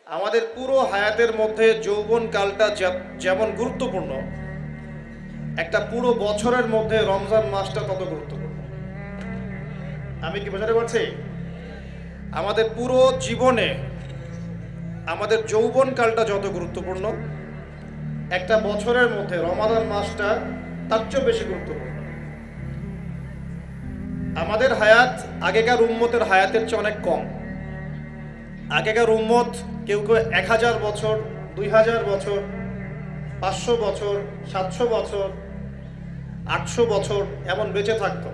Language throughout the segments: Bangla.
আমাদের পুরো হায়াতের মধ্যে যৌবনকালটা যেমন গুরুত্বপূর্ণ, একটা পুরো বছরের মধ্যে রমজান মাসটা তত গুরুত্বপূর্ণ। আমি কি বোঝাতে পারছি? আমাদের পুরো জীবনে আমাদের যৌবনকালটা যত গুরুত্বপূর্ণ, একটা বছরের মধ্যে রমাদান মাসটা তার চেয়েও বেশি গুরুত্বপূর্ণ। আমাদের হায়াত আগেকার উম্মতের হায়াতের চেয়ে অনেক কম। আগেকার উম্মত কেউ কেউ 1000 বছর, 2000 বছর, 500 বছর, 700 বছর, 800 বছর এমন বেঁচে থাকতো।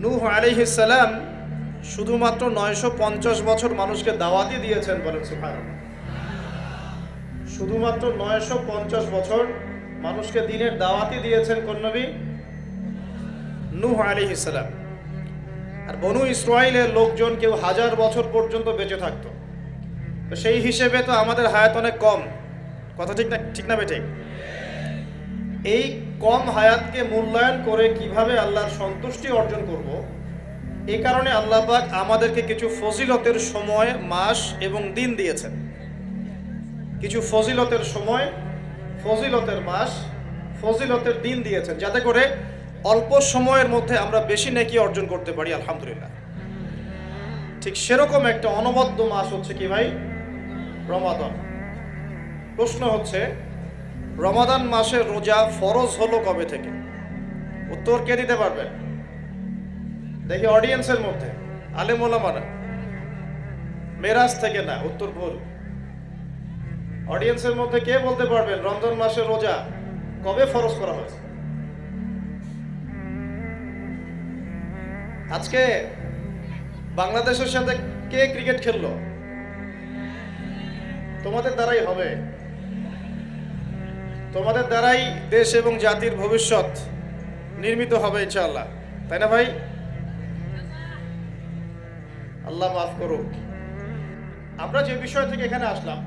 নূহ আলাইহিস সালাম শুধুমাত্র 950 বছর মানুষকে দাওয়াতই দিয়েছেন, বলেন সুবহানাল্লাহ। শুধুমাত্র 950 বছর মানুষকে দ্বীনের দাওয়াতই দিয়েছেন কোন নবী? নূহ আলাইহিস সালাম। আর বনু ইসরাইলের লোকজন কেউ 1000 বছর পর্যন্ত বেঁচে থাকতো। তো সেই হিসেবে তো আমাদের হায়াত অনেক কম। কথা ঠিক না? ঠিক না বেঠিক? এই কম হায়াতকে মূল্যায়ন করে কিভাবে আল্লাহর সন্তুষ্টি অর্জন করব, এই কারণে আল্লাহ পাক আমাদেরকে কিছু ফজিলতের সময়, মাস এবং দিন দিয়েছেন। কিছু ফজিলতের সময়, ফজিলতের মাস, ফজিলতের দিন দিয়েছেন, যাতে করে অল্প সময়ের মধ্যে আমরা বেশি নেকি অর্জন করতে পারি, আলহামদুলিল্লাহ। ঠিক সেরকম একটা অনবদ্য মাস হচ্ছে কি ভাই? রমাদান। প্রশ্ন হচ্ছে, রমাদান মাসের রোজা ফরজ হলো কবে থেকে? উত্তর কে দিতে পারবেন? দেখি অডিয়েন্সের মধ্যে আলেম ওলামারা। মেরাজ থেকে না, উত্তর ভুল। অডিয়েন্সের মধ্যে কে বলতে পারবেন রমজান মাসের রোজা কবে ফরজ করা হয়েছে? আজকে বাংলাদেশের সাথে কে ক্রিকেট খেললো? তোমাদের দ্বারাই হবে। তোমাদের দ্বারাই দেশ এবং জাতির ভবিষ্যৎ নির্মিত হবে ইনশাআল্লাহ, তাই না ভাই? আল্লাহ মাফ করুক। আমরা যে বিষয় থেকে এখানে আসলাম,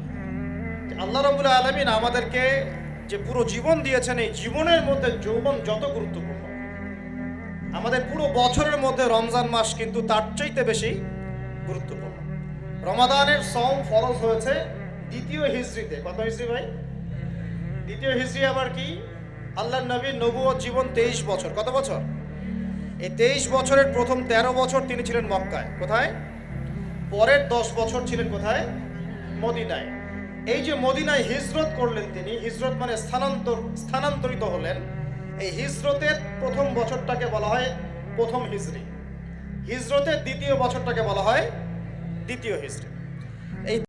আল্লাহ রাব্বুল আলামিন আমাদেরকে যে পুরো জীবন দিয়েছেন, এই জীবনের মধ্যে যৌবন যত গুরুত্বপূর্ণ, আমাদের পুরো বছরের মধ্যে রমজান মাস কিন্তু তার চাইতে বেশি গুরুত্বপূর্ণ। রমাদানের সওম ফরজ হয়েছে 2য় হিজরিতে। কত হিজরি ভাই? 2য় হিজরি আবার কি? আল্লাহর নবীর নবুয়ত জীবন 23 বছর। কত বছর? এই 23 বছরের প্রথম 13 বছর তিনি ছিলেন মক্কায়। কোথায়? পরের 10 বছর ছিলেন কোথায়? মদিনায়। এই যে মদিনায় হিজরত করলেন তিনি, হিজরত মানে স্থানান্তরিত হলেন। এই হিজরতের প্রথম বছরটাকে বলা হয় প্রথম হিজরি। হিজরতের 2য় বছরটাকে বলা হয় 2য় হিজরি। এই